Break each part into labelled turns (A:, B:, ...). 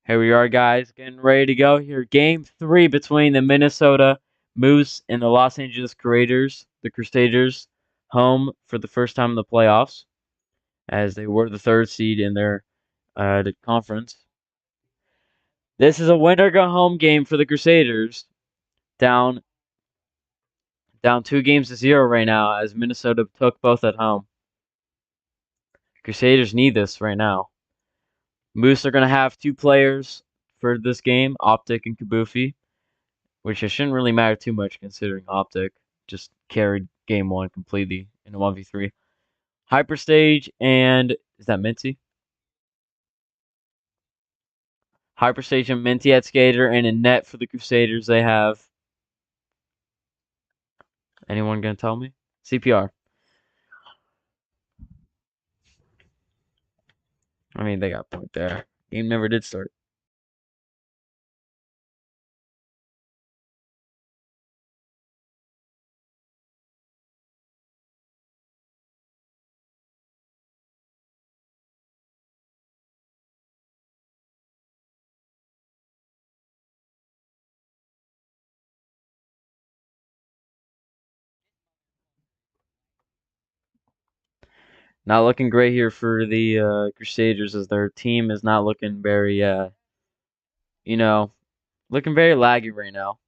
A: Here we are, guys, getting ready to go here. Game 3 between the Minnesota Moose and the Los Angeles Crusaders. The Crusaders home for the first time in the playoffs, as they were the third seed in their conference. This is a winner go home game for the Crusaders, down 2-0 right now, as Minnesota took both at home. Crusaders need this right now. Moose are going to have two players for this game, Optic and Kabufi, which it shouldn't really matter too much considering Optic just carried game 1 completely in a 1v3. Hyperstage and is that Minty? Hyperstage and Minty at skater, and in net for the Crusaders they have. Anyone gonna tell me? CPR. I mean, they got a point there. Game never did start. Not looking great here for the Crusaders, as their team is not looking very, you know, looking very laggy right now.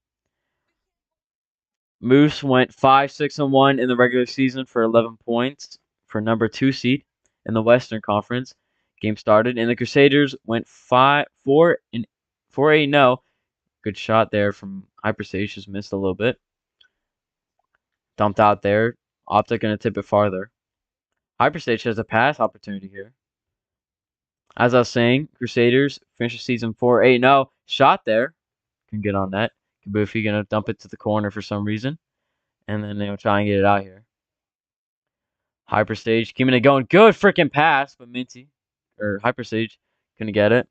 A: Moose went 5-6-1 in the regular season for 11 points for number 2 seed in the Western Conference. Game started, and the Crusaders went 4-8-0. Good shot there from Hyperstage, just missed a little bit. Dumped out there. Optic gonna tip it farther. Hyperstage has a pass opportunity here. As I was saying, Crusaders finish the season 4-8-0. Shot there. Can get on that. Kabufi gonna dump it to the corner for some reason. And then they'll try and get it out here. Hyperstage keeping it going. Good freaking pass, but Minty or Hyperstage couldn't get it.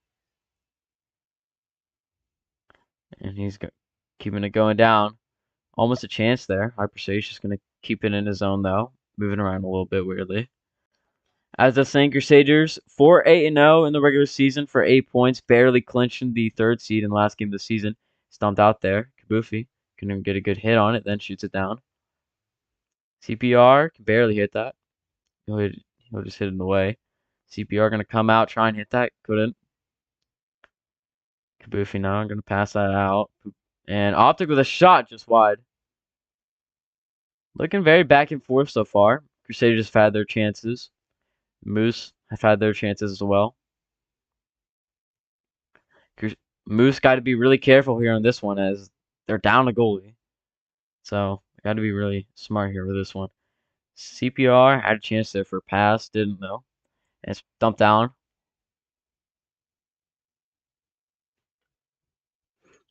A: And he's keeping it going down. Almost a chance there. Hyperstage just going to keep it in his zone, though. Moving around a little bit weirdly. As the St. Crusaders, 4-8-0 in the regular season for 8 points. Barely clinching the third seed in the last game of the season. Stumped out there. Kabufi couldn't even get a good hit on it, then shoots it down. CPR can barely hit that. He'll just hit it in the way. CPR going to come out, try and hit that. Couldn't. Kabufi now. I'm going to pass that out. And Optic with a shot just wide. Looking very back and forth so far. Crusaders have had their chances. Moose have had their chances as well. Moose got to be really careful here on this one, as they're down a goalie. So, got to be really smart here with this one. CPR had a chance there for a pass. Didn't, though. And it's dumped down.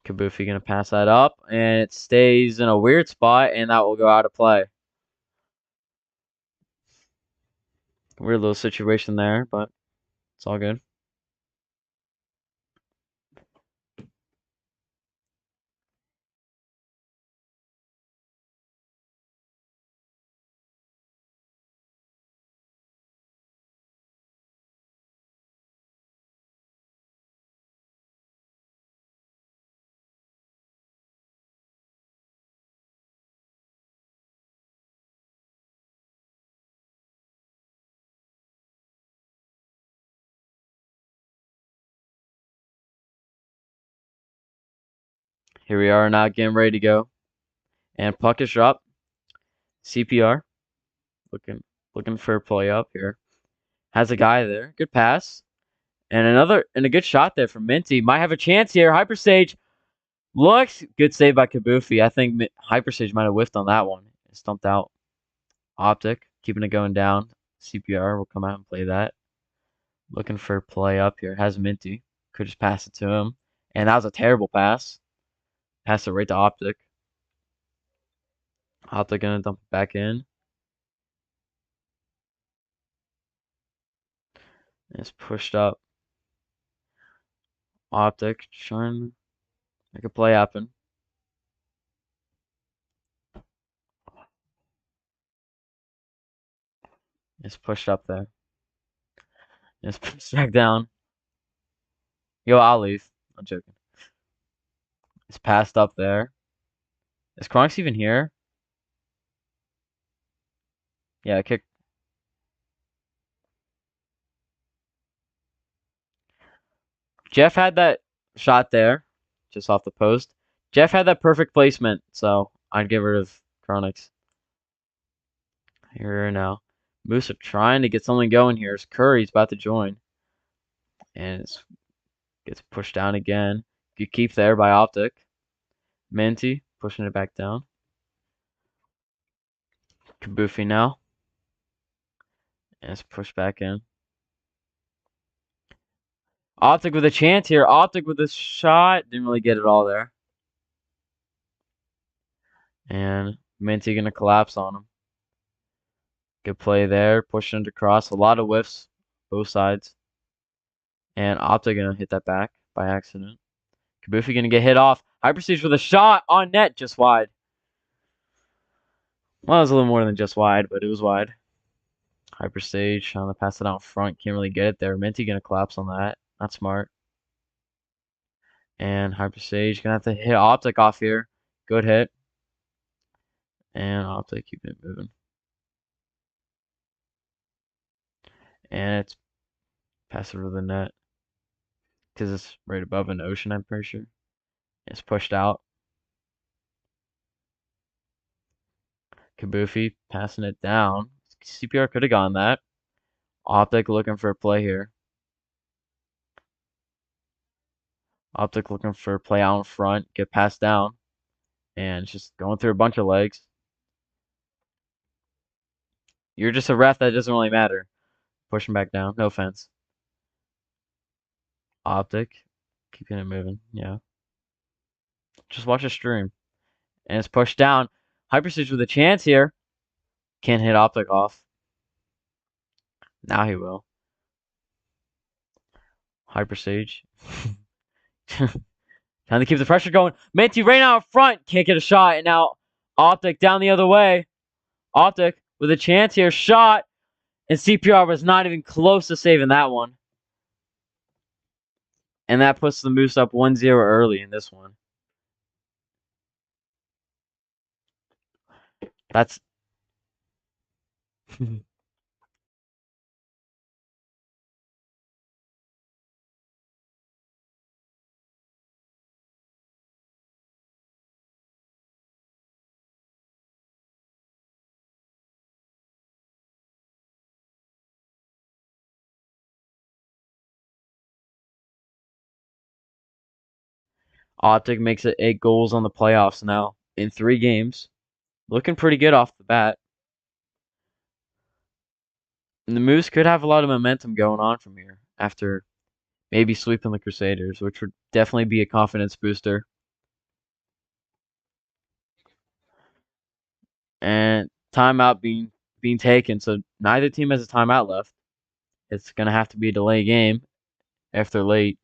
A: Kabufi going to pass that up, and it stays in a weird spot, and that will go out of play. Weird little situation there, but it's all good. Here we are now getting ready to go. And puck is dropped. CPR. Looking for a play up here. Has a guy there. Good pass. And a good shot there from Minty. Might have a chance here. Hyperstage looks good save by Kabufi. I think Hyperstage might have whiffed on that one. Stumped out. Optic keeping it going down. CPR will come out and play that. Looking for a play up here. Has Minty. Could just pass it to him. And that was a terrible pass. Pass it right to Optic. Optic gonna dump it back in. It's pushed up. Optic trying to make a play happen. It's pushed up there. It's pushed back down. Yo, I'll leave. I'm joking. It's passed up there. Is Kronik's even here? Yeah, kick. Jeff had that shot there, just off the post. Jeff had that perfect placement, so I'd get rid of Kronik's. Here now. Moose are trying to get something going here. Curry's about to join. And it gets pushed down again. Good keep there by Optic. Minty pushing it back down. Kabufi now. And it's pushed back in. Optic with a chance here. Optic with a shot. Didn't really get it all there. And Minty going to collapse on him. Good play there. Pushing it across. A lot of whiffs. Both sides. And Optic going to hit that back by accident. Kabufi going to get hit off. Hyperstage with a shot on net. Just wide. Well, it was a little more than just wide, but it was wide. Hyperstage trying to pass it out front. Can't really get it there. Minty going to collapse on that. Not smart. And Hyperstage going to have to hit Optic off here. Good hit. And Optic keeping it moving. And it's passed over the net. Because it's right above an ocean, I'm pretty sure. It's pushed out. Kabufi passing it down. CPR could have gone that. Optic looking for a play here. Optic looking for a play out in front. Get passed down. And it's just going through a bunch of legs. You're just a ref, that doesn't really matter. Pushing back down. No offense. Optic. Keeping it moving. Yeah. Just watch the stream. And it's pushed down. Hyperstage with a chance here. Can't hit Optic off. Now he will. Hyperstage. Trying to keep the pressure going. Minty right out front. Can't get a shot. And now Optic down the other way. Optic with a chance here. Shot. And CPR was not even close to saving that one. And that puts the Moose up 1-0 early in this one. That's... Optic makes it 8 goals on the playoffs now in 3 games. Looking pretty good off the bat. And the Moose could have a lot of momentum going on from here after maybe sweeping the Crusaders, which would definitely be a confidence booster. And timeout being taken, so neither team has a timeout left. It's going to have to be a delay game if they're late.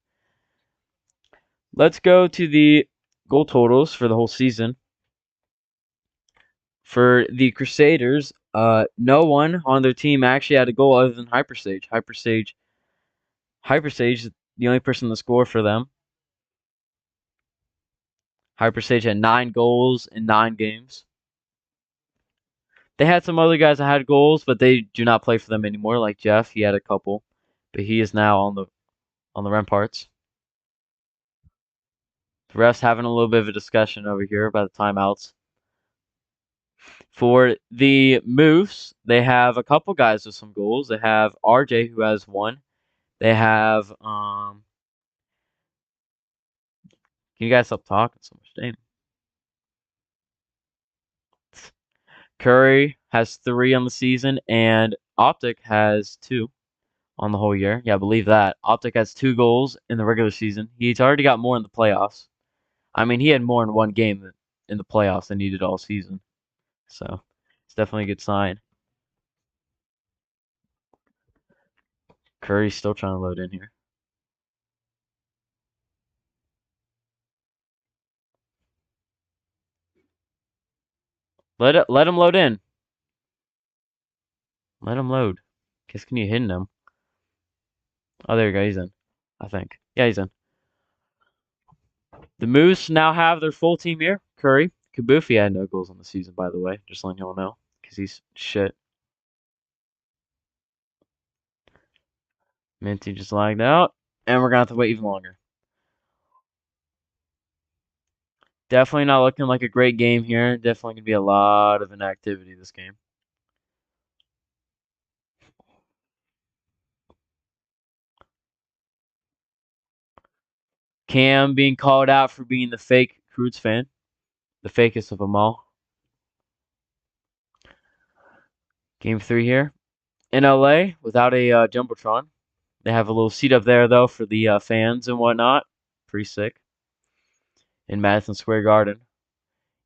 A: Let's go to the goal totals for the whole season. For the Crusaders, no one on their team actually had a goal other than Hyperstage. Hyperstage is the only person to score for them. Hyperstage had 9 goals in 9 games. They had some other guys that had goals, but they do not play for them anymore. Like Jeff, he had a couple, but he is now on the Ramparts. The refs having a little bit of a discussion over here about the timeouts. For the Moose, they have a couple guys with some goals. They have RJ who has 1. They have can you guys stop talking so much? Damn. Curry has 3 on the season, and Optic has 2 on the whole year. Yeah, I believe that. Optic has 2 goals in the regular season. He's already got more in the playoffs. I mean, he had more in one game in the playoffs than he did all season. So, it's definitely a good sign. Curry's still trying to load in here. Let him load in. Let him load. Guess can you hit him? Oh, there you go. He's in. I think. Yeah, he's in. The Moose now have their full team here. Curry. Kabufi had no goals on the season, by the way. Just letting y'all know. Because he's shit. Minty just lagged out. And we're going to have to wait even longer. Definitely not looking like a great game here. Definitely going to be a lot of inactivity this game. Cam being called out for being the fake Croods fan. The fakest of them all. Game 3 here. In LA, without a Jumbotron. They have a little seat up there, though, for the fans and whatnot. Pretty sick. In Madison Square Garden.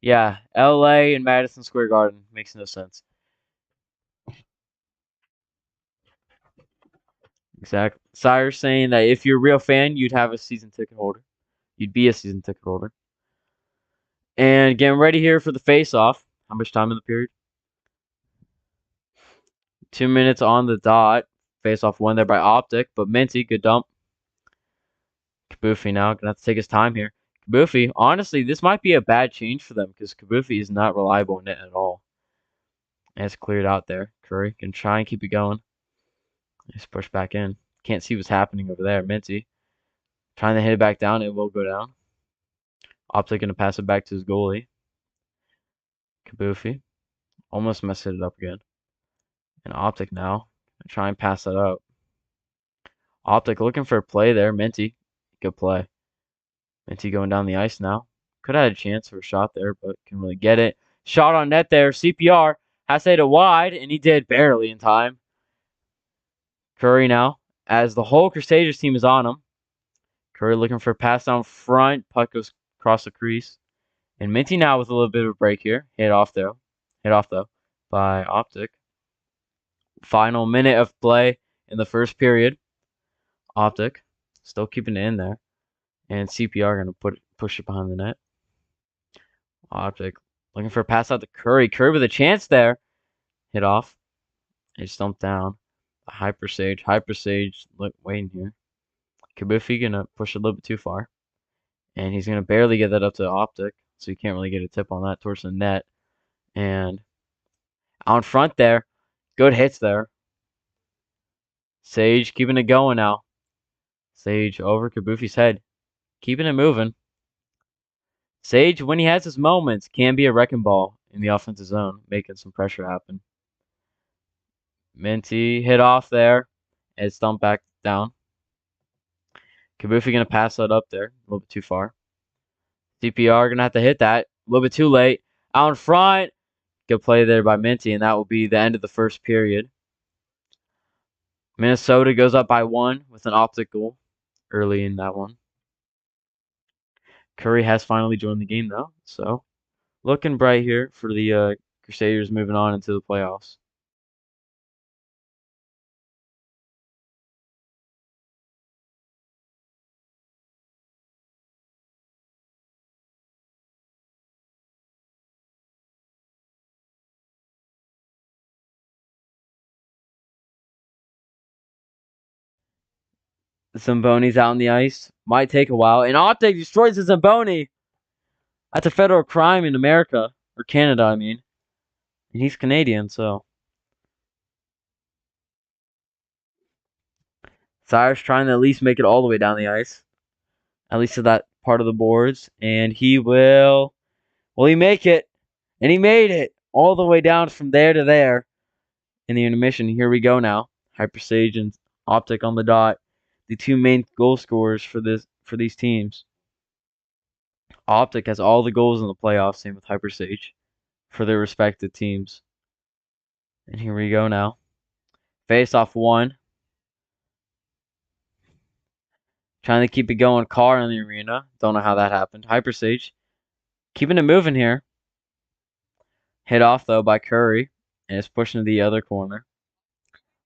A: Yeah, LA and Madison Square Garden. Makes no sense. Exactly. Sire's saying that if you're a real fan, you'd have a season ticket holder. You'd be a season ticket holder. And getting ready here for the face-off. How much time in the period? 2 minutes on the dot. Face-off won there by Optic, but Minty, good dump. Kabufi now, gonna have to take his time here. Kabufi, honestly, this might be a bad change for them because Kabufi is not reliable in it at all. And it's cleared out there. Curry can try and keep it going. Just push back in. Can't see what's happening over there. Minty trying to hit it back down. It will go down. Optic gonna pass it back to his goalie. Kabufi almost messed it up again. And Optic now try and pass that out. Optic looking for a play there. Minty, good play. Minty going down the ice now. Could have had a chance for a shot there, but can really get it. Shot on net there. CPR has to hit it wide, and he did barely in time. Curry now, as the whole Crusaders team is on him. Curry looking for a pass down front. Puck goes across the crease. And Minty now with a little bit of a break here. Hit off though by Optic. Final minute of play in the first period. Optic still keeping it in there. And CPR going to push it behind the net. Optic looking for a pass out to Curry. Curry with a chance there. Hit off. He stumped down. Hyper Sage. Waiting here. Kabufi going to push a little bit too far. And he's going to barely get that up to Optic. So you can't really get a tip on that towards the net. And out in front there. Good hits there. Sage keeping it going now. Sage over Kabufi's head. Keeping it moving. Sage, when he has his moments, can be a wrecking ball in the offensive zone, making some pressure happen. Minty hit off there. And stumped back down. Kabufi going to pass that up there. A little bit too far. CPR going to have to hit that. A little bit too late. Out in front. Good play there by Minty, and that will be the end of the first period. Minnesota goes up by 1 with an Optic goal early in that one. Curry has finally joined the game, though. So, looking bright here for the Crusaders moving on into the playoffs. Zamboni's out on the ice. Might take a while. And Optic destroys the Zamboni. That's a federal crime in America. Or Canada, I mean. And he's Canadian, so. Cyrus trying to at least make it all the way down the ice. At least to that part of the boards. And he will he make it? And he made it all the way down from there to there in the intermission. Here we go now. Hyper Sage and Optic on the dot. The two main goal scorers for these teams. Optic has all the goals in the playoffs, same with Hyper Sage for their respective teams. And here we go now. Face off 1. Trying to keep it going. Carr in the arena. Don't know how that happened. Hyper Sage keeping it moving here. Hit off though by Curry. And it's pushing to the other corner.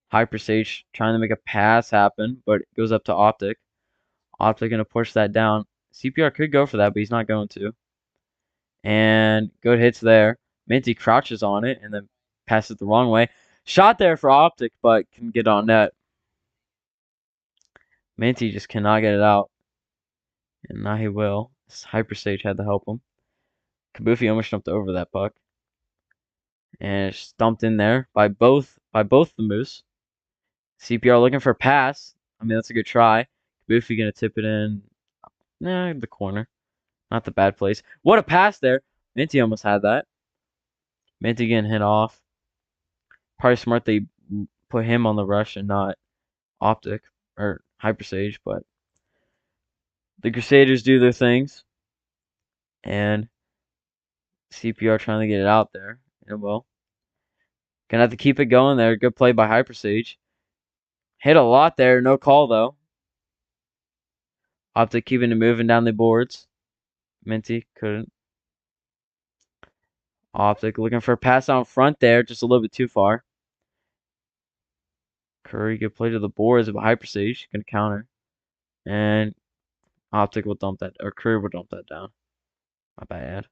A: Hyper Sage trying to make a pass happen, but it goes up to Optic. Optic going to push that down. CPR could go for that, but he's not going to. And good hits there. Minty crouches on it and then passes the wrong way. Shot there for Optic, but can get on net. Minty just cannot get it out. And now he will. Hyperstage had to help him. Kabufi almost jumped over that puck. And it's dumped in there by both the Moose. CPR looking for a pass. I mean, that's a good try. Kabufi gonna tip it in. Nah, the corner. Not the bad place. What a pass there. Minty almost had that. Minty getting hit off. Probably smart they put him on the rush and not Optic or Hypersage, but the Crusaders do their things. And CPR trying to get it out there. And well, gonna have to keep it going there. Good play by Hypersage. Hit a lot there. No call, though. Optic keeping it moving down the boards. Minty couldn't. Optic looking for a pass out front there. Just a little bit too far. Curry good play to the boards, but Hypersage gonna counter. And Optic will dump that, or Curry will dump that down. My bad.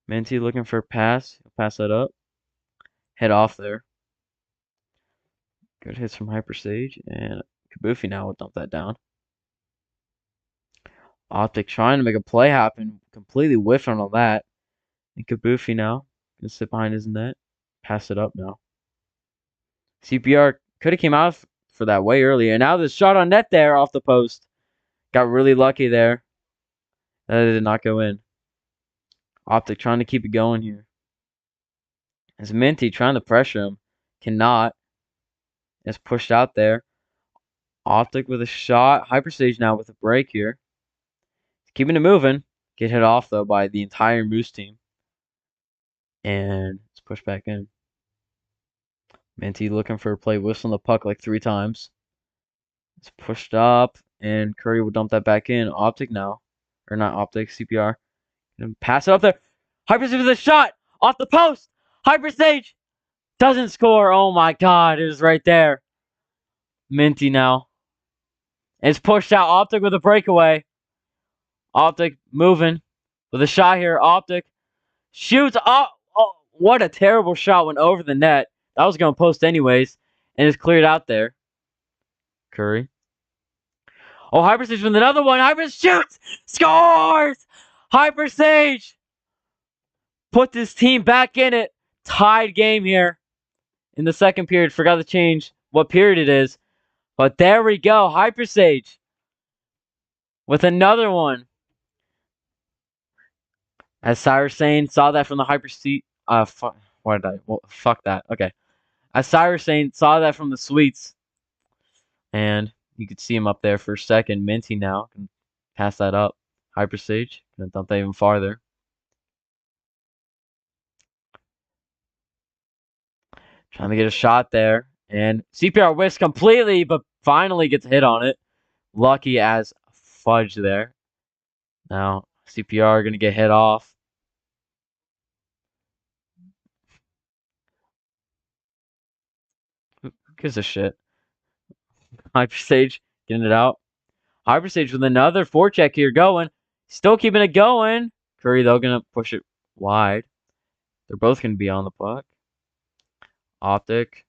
A: Minty looking for a pass. He'll pass that up. Head off there. Good hits from Hypersage. And Kabufi now will dump that down. Optic trying to make a play happen. Completely whiffing on that. And Kabufi now gonna sit behind his net. Pass it up now. CPR could have came out for that way earlier. And now the shot on net there off the post. Got really lucky there. That did not go in. Optic trying to keep it going here. As Minty trying to pressure him. Cannot. It's pushed out there. Optic with a shot. Hyperstage now with a break here. Keeping it moving. Get hit off, though, by the entire Moose team. And it's pushed back in. Minty looking for a play. Whistling the puck like 3 times. It's pushed up. And Curry will dump that back in. Optic now. Or not Optic. CPR. And pass it up there. Hyperstage with a shot. Off the post. Hyperstage. Doesn't score. Oh my god. It was right there. Minty now. It's pushed out. Optic with a breakaway. Optic moving with a shot here. Optic shoots. Oh, what a terrible shot. Went over the net. That was going to post anyways. And it's cleared out there. Curry. Oh, Hypersage with another one. Hypersage shoots. Scores. Hypersage. Put this team back in it. Tied game here in the second period. Forgot to change what period it is. But there we go. Hypersage with another one. As Cyrus Sane saw that from the hyper seat. Fuck. Why did I? Well, fuck that. Okay. As Cyrus Sane saw that from the suites. And you could see him up there for a second. Minty now can pass that up. Hyperstage. Gonna dump that even farther. Trying to get a shot there. And CPR whiffs completely, but finally gets a hit on it. Lucky as fudge there. Now, CPR going to get hit off. Who gives a shit? Hyperstage getting it out. Hyperstage with another forecheck here going. Still keeping it going. Curry, though, going to push it wide. They're both going to be on the puck. Optic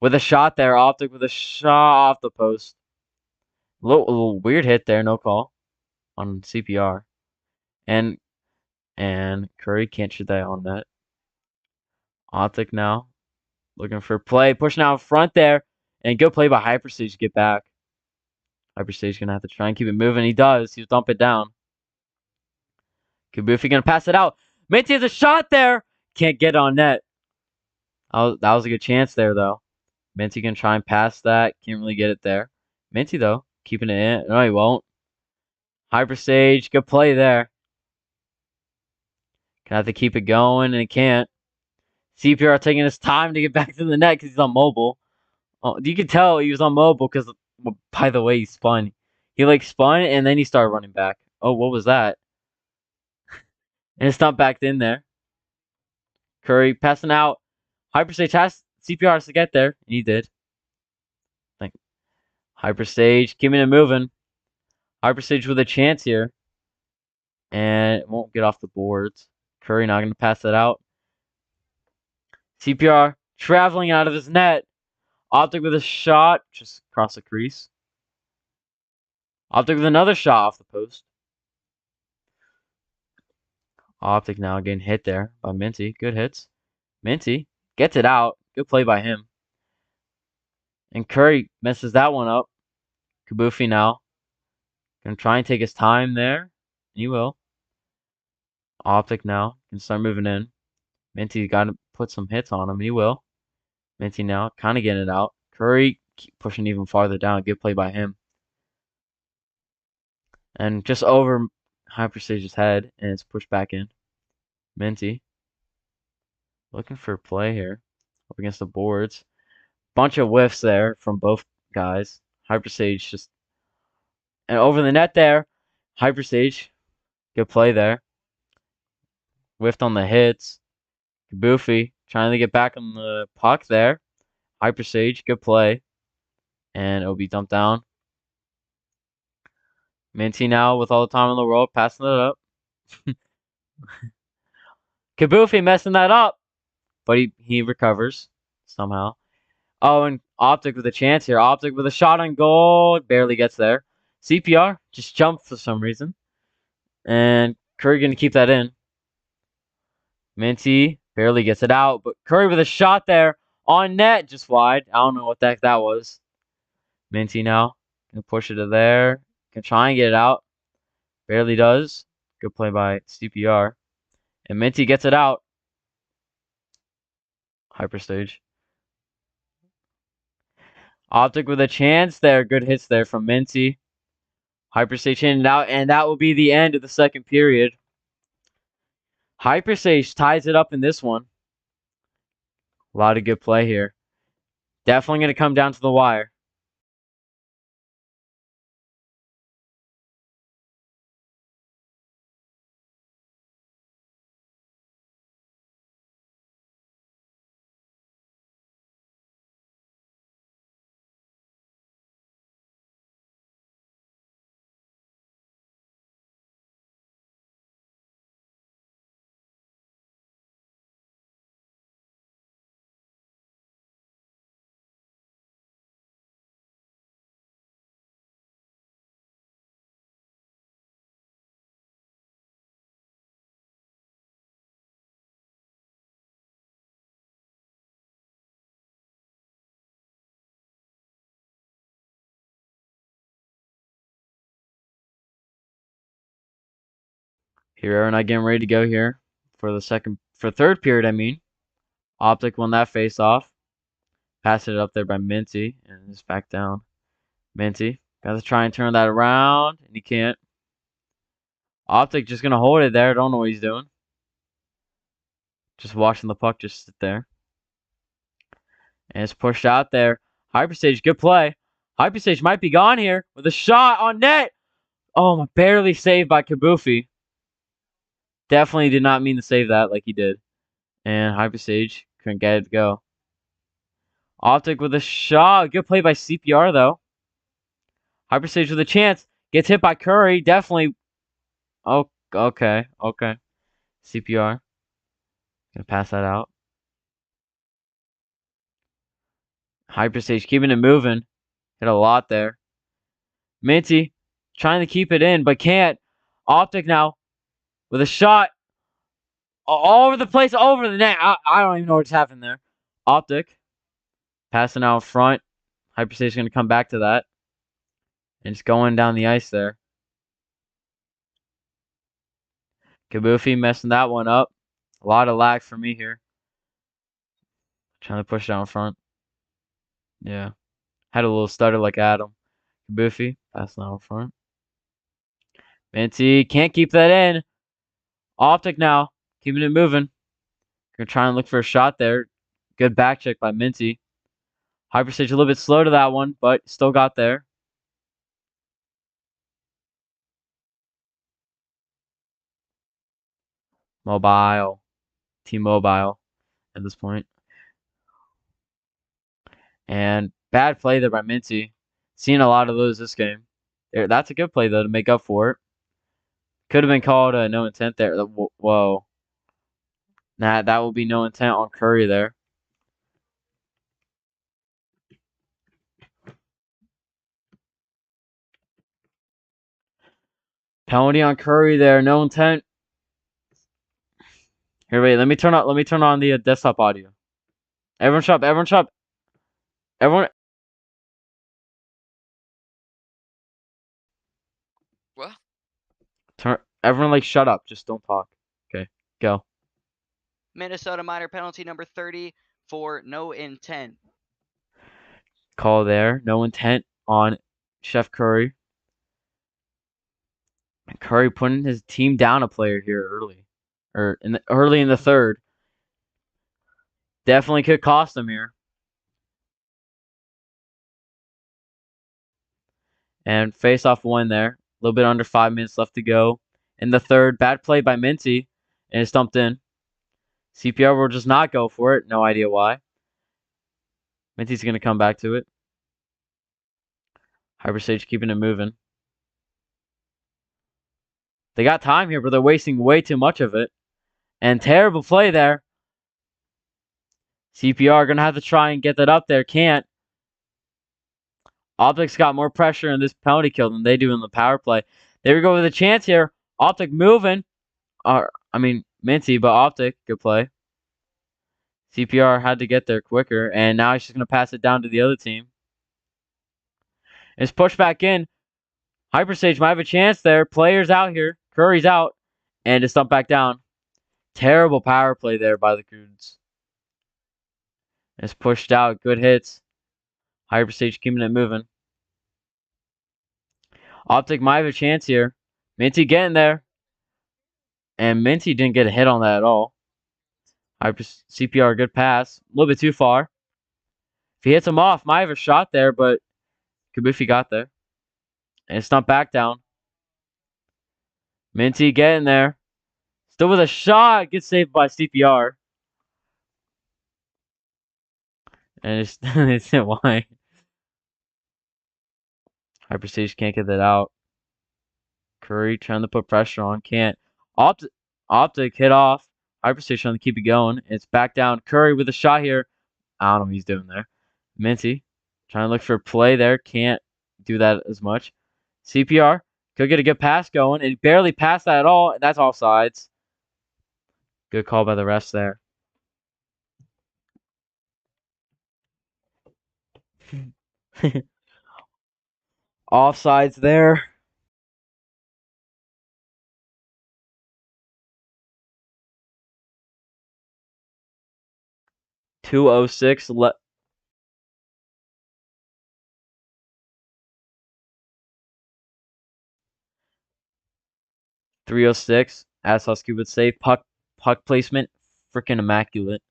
A: with a shot there. Optic with a shot off the post. A little weird hit there. No call on CPR. And Curry can't shoot that on net. Optic now looking for play. Pushing out front there. And good play by Hyperstage to get back. Hyperstage going to have to try and keep it moving. He does. He'll dump it down. Kabufi going to pass it out. Minty has a shot there. Can't get on net. That was a good chance there, though. Minty going to try and pass that. Can't really get it there. Minty, though, keeping it in. No, he won't. Hyperstage. Good play there. Gonna have to keep it going, and it can't. CPR taking his time to get back to the net because he's on mobile. Oh, you can tell he was on mobile because, well, by the way, he spun. He, spun, and then he started running back. Oh, what was that? And it's not backed in there. Curry passing out. Hyperstage has CPR has to get there, and he did. Hyperstage keeping it moving. Hyperstage with a chance here. And it won't get off the boards. Curry not going to pass that out. CPR traveling out of his net. Optic with a shot. Just across the crease. Optic with another shot off the post. Optic now getting hit there by Minty. Good hits. Minty gets it out. Good play by him. And Curry messes that one up. Kabufi now. Gonna try and take his time there. He will. Optic now can start moving in. Minty got to put some hits on him. He will. Minty now kind of getting it out. Curry keep pushing even farther down. Good play by him. And just over Hyperstage's head, and it's pushed back in. Minty looking for a play here up against the boards. Bunch of whiffs there from both guys. Hyperstage just and over the net there. Hyperstage, good play there. Whiffed on the hits. Kabufi trying to get back on the puck there. Hyperstage, good play. And it'll be dumped down. Minty now with all the time in the world, passing it up. Kabufi messing that up. But he recovers somehow. Oh, and Optic with a chance here. Optic with a shot on goal. Barely gets there. CPR just jumped for some reason. And Curry going to keep that in. Minty barely gets it out. But Curry with a shot there on net. Just wide. I don't know what the heck that was. Minty now. Going to push it to there. Can try and get it out. Barely does. Good play by CPR. And Minty gets it out. Hyperstage. Optic with a chance there. Good hits there from Minty. Hyperstage in and out. And that will be the end of the second period. Hyperstage ties it up in this one. A lot of good play here. Definitely going to come down to the wire. Here are not getting ready to go here for third period, I mean. Optic won that face off. Passed it up there by Minty and it's back down. Minty got to try and turn that around and he can't. Optic just going to hold it there. Don't know what he's doing. Just watching the puck just sit there. And it's pushed out there. Hyperstage, good play. Hyperstage might be gone here with a shot on net. Oh, barely saved by Kabufi. Definitely did not mean to save that like he did. And Hyperstage couldn't get it to go. Optic with a shot. Good play by CPR, though. Hyperstage with a chance. Gets hit by Curry. Definitely. Oh, okay. Okay. CPR. Gonna pass that out. Hyperstage keeping it moving. Hit a lot there. Minty trying to keep it in, but can't. Optic now with a shot. All over the place, over the net. I don't even know what's happening there. Optic passing out front. Hyperstage going to come back to that. And it's going down the ice there. Kabufi messing that one up. A lot of lag for me here. Trying to push down front. Yeah. Had a little stutter like Adam. Kabufi passing out front. Minty can't keep that in. Optic now. Keeping it moving. Gonna try and look for a shot there. Good back check by Minty. Hyperstage a little bit slow to that one, but still got there. Mobile. T-Mobile at this point. And bad play there by Minty. Seen a lot of those this game. That's a good play, though, to make up for it. Could have been called no intent there. Whoa. Nah, that will be no intent on Curry there. Penalty on Curry there. No intent. Here, wait. Let me turn on the desktop audio. Everyone, shut up. Everyone, shut up. Everyone.
B: What?
A: Everyone, like, shut up. Just don't talk. Okay, go.
B: Minnesota minor penalty number 30 for no intent.
A: Call there. No intent on Chef Curry. Curry putting his team down a player here early. Early in the third. Definitely could cost him here. And face-off win there. A little bit under 5 minutes left to go. In the third, bad play by Minty. And it's stumped in. CPR will just not go for it. No idea why. Minty's going to come back to it. Hyperstage keeping it moving. They got time here, but they're wasting way too much of it. And terrible play there. CPR going to have to try and get that up there. Can't. Optic's got more pressure in this penalty kill than they do in the power play. There we go with a chance here. Optic moving. Minty, but Optic, good play. CPR had to get there quicker, and now he's just going to pass it down to the other team. It's pushed back in. Hyperstage might have a chance there. Players out here. Curry's out, and it's dumped back down. Terrible power play there by the Coons. It's pushed out. Good hits. Hyperstage keeping it moving. Optic might have a chance here. Minty getting there. And Minty didn't get a hit on that at all. CPR, good pass. A little bit too far. If he hits him off, might have a shot there, but Kabufi got there. And it's not back down. Minty getting there. Still with a shot. Gets saved by CPR. And it's hit wide. Hyperstage can't get that out. Curry trying to put pressure on. Can't. Optic hit off. Hyperstage trying to keep it going. It's back down. Curry with a shot here. I don't know what he's doing there. Minty trying to look for a play there. Can't do that as much. CPR could get a good pass going. It barely passed that at all. That's offsides. Good call by the refs there. Offsides there. 2:06 left. 3:06, as Husky would say. Puck placement, freaking immaculate.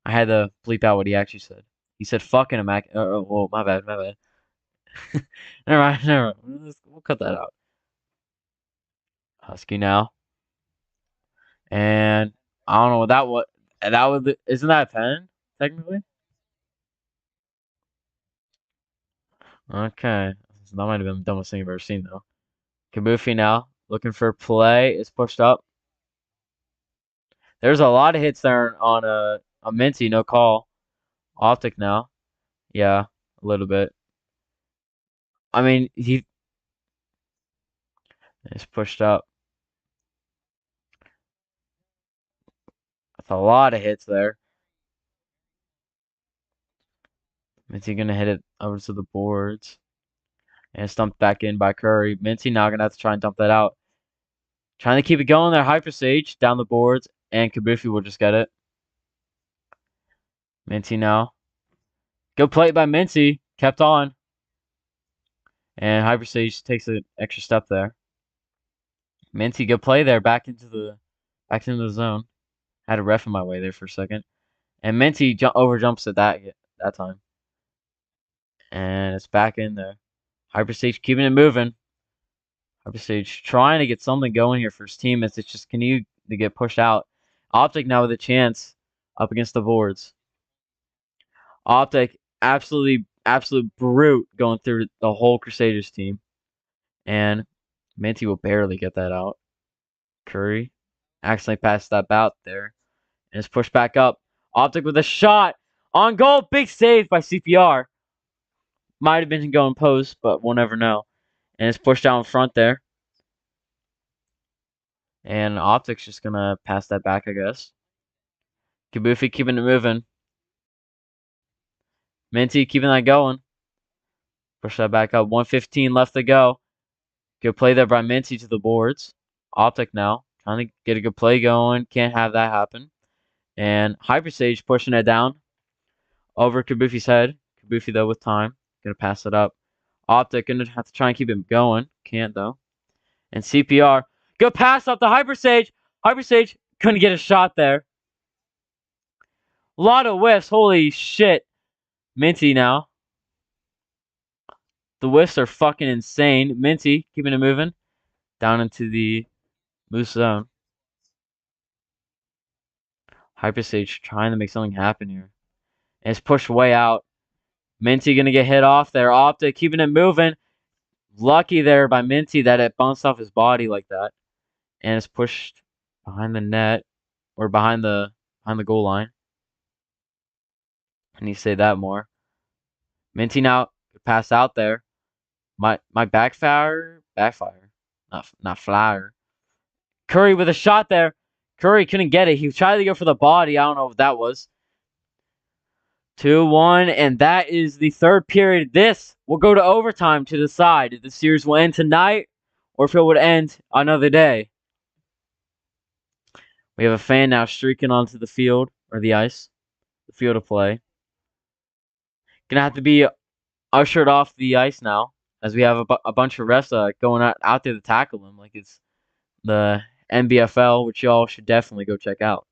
A: I had to bleep out what he actually said. He said fucking immaculate. Oh, my bad. Never mind. We'll cut that out. Husky now. And I don't know what that was. Isn't that a pen, technically? Okay. That might have been the dumbest thing I've ever seen, though. Kabufi now, looking for play. It's pushed up. There's a lot of hits there on a Minty, no call. Optic now. Yeah, a little bit. I mean, it's pushed up. That's a lot of hits there. Minty gonna hit it over to the boards. And it's dumped back in by Curry. Minty now gonna have to try and dump that out. Trying to keep it going there. Hyperstage down the boards. And Kabufi will just get it. Minty now. Good play by Minty. Kept on. And Hyperstage takes an extra step there. Minty, good play there. Back into the zone. Had a ref in my way there for a second. And Minty over jumps at that time. And it's back in there. Hyperstage keeping it moving. Hyperstage trying to get something going here for his team. It's just continue to get pushed out. Optic now with a chance up against the boards. Optic, absolute brute going through the whole Crusaders team. And Minty will barely get that out. Curry accidentally passed that out there. And it's pushed back up. Optic with a shot. On goal. Big save by CPR. Might have been going post, but we'll never know. And it's pushed down front there. And Optic's just going to pass that back, I guess. Kabufi keeping it moving. Minty keeping that going. Push that back up. 1:15 left to go. Good play there by Minty to the boards. Optic now. Trying to get a good play going. Can't have that happen. And Hyperstage pushing it down. Over Kabufi's head. Kabufi, though, with time. Going to pass it up. Optic going to have to try and keep it going. Can't, though. And CPR. Good pass up to Hyperstage. Hyperstage couldn't get a shot there. A lot of whiffs. Holy shit. Minty now. The whiffs are fucking insane. Minty keeping it moving. Down into the Moose zone. Hyperstage trying to make something happen here. And it's pushed way out. Minty going to get hit off there. Optic keeping it moving. Lucky there by Minty that it bounced off his body like that. And it's pushed behind the net. Or behind the goal line. I need to say that more. Minty now pass out there. My backfire. Not flyer. Curry with a shot there. Curry couldn't get it. He tried to go for the body. I don't know what that was. 2-1, and that is the third period. This will go to overtime to decide if the series will end tonight or if it would end another day. We have a fan now streaking onto the field, or the ice, the field of play. Gonna have to be ushered off the ice now, as we have a bunch of refs going out there to tackle him like it's the NBFL, which y'all should definitely go check out.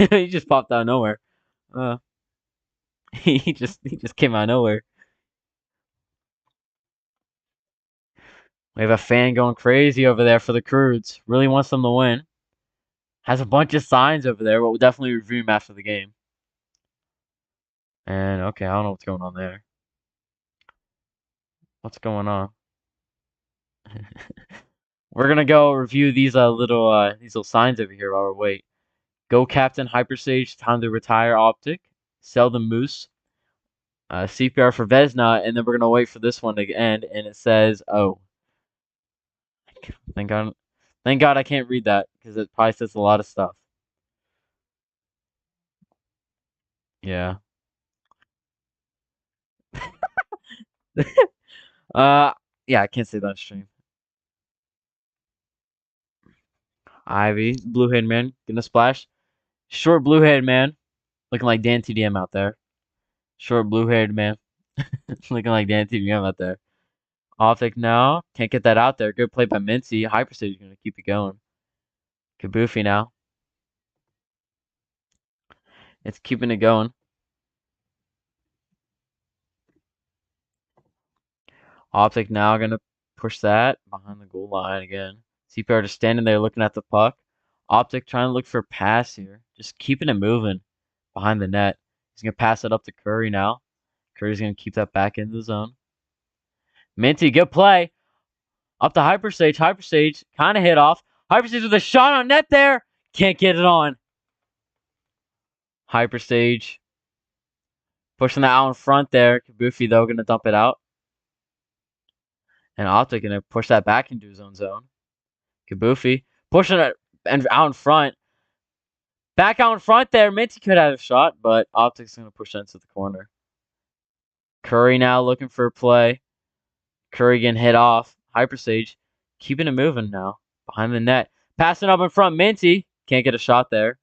A: He just popped out of nowhere. He just came out of nowhere. We have a fan going crazy over there for the Crudes. Really wants them to win. Has a bunch of signs over there, but we'll definitely review them after the game. And okay, I don't know what's going on there. What's going on? We're gonna go review these little signs over here while we wait. Go Captain Hyperstage, time to retire Optic. Sell the Moose. CPR for Vesna, and then we're gonna wait for this one to end, and it says, oh. Thank God I can't read that, because it probably says a lot of stuff. Yeah. Yeah, I can't say that on stream. Ivy, blue-haired man, gonna splash. Short blue-haired man, looking like Dan TDM out there. Short blue-haired man, looking like Dan TDM out there. Optic now, can't get that out there. Good play by Mincy. Hyperstage gonna keep it going. Kabufi now. It's keeping it going. Optic now gonna push that behind the goal line again. CPR just standing there looking at the puck. Optic trying to look for a pass here. Just keeping it moving behind the net. He's gonna pass it up to Curry now. Curry's gonna keep that back in the zone. Minty, good play. Up to Hyperstage. Hyperstage kind of hit off. Hyperstage with a shot on net there. Can't get it on. Hyperstage pushing that out in front there. Kabufi, though, going to dump it out. And Optic going to push that back into his own zone. Kabufi pushing it and out in front. Back out in front there. Minty could have a shot, but Optic's going to push that into the corner. Curry now looking for a play. Curry getting hit off. Hyperstage keeping it moving now. Behind the net. Passing up in front. Minty can't get a shot there.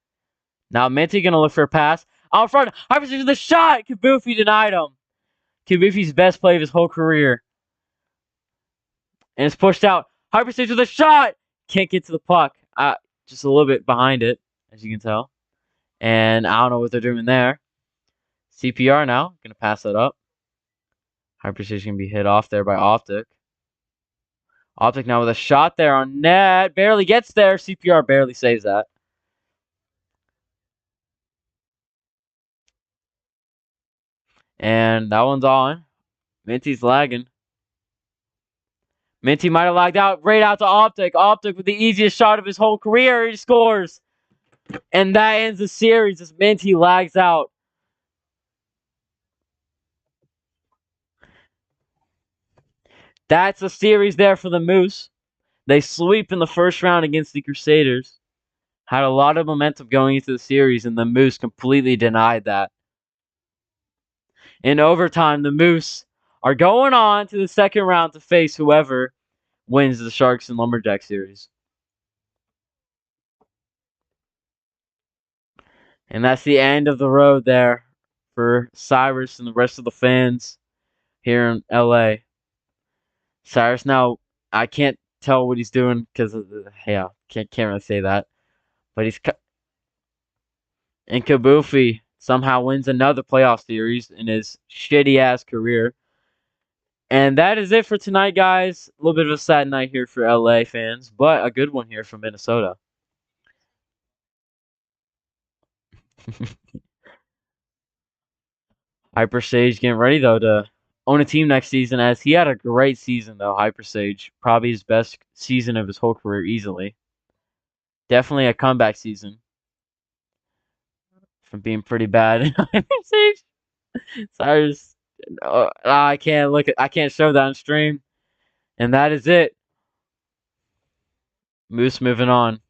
A: Now Minty going to look for a pass. Out in front. Hyperstage with a shot. Kabufi denied him. Kabufi's best play of his whole career. And it's pushed out. Hyperstage with a shot. Can't get to the puck. Just a little bit behind it, as you can tell. And I don't know what they're doing there. CPR now. Going to pass that up. Hyperstage going to be hit off there by Optic. Optic now with a shot there on net. Barely gets there. CPR barely saves that. And that one's on. Minty's lagging. Minty might have lagged out. Right out to Optic. Optic with the easiest shot of his whole career. He scores. And that ends the series as Minty lags out. That's a series there for the Moose. They sweep in the first round against the Crusaders. Had a lot of momentum going into the series, and the Moose completely denied that. In overtime, the Moose are going on to the second round to face whoever wins the Sharks and Lumberjack series. And that's the end of the road there for Cyrus and the rest of the fans here in LA. Cyrus now, I can't tell what he's doing because yeah, can't really say that. But and Kabufi somehow wins another playoff series in his shitty ass career. And that is it for tonight, guys. A little bit of a sad night here for LA fans, but a good one here from Minnesota. Hyper Sage getting ready though to own a team next season, as he had a great season though. Hyper Sage, probably his best season of his whole career easily. Definitely a comeback season from being pretty bad. Hyper Sage, Cyrus, I can't I can't show that on stream. And that is it. Moose moving on.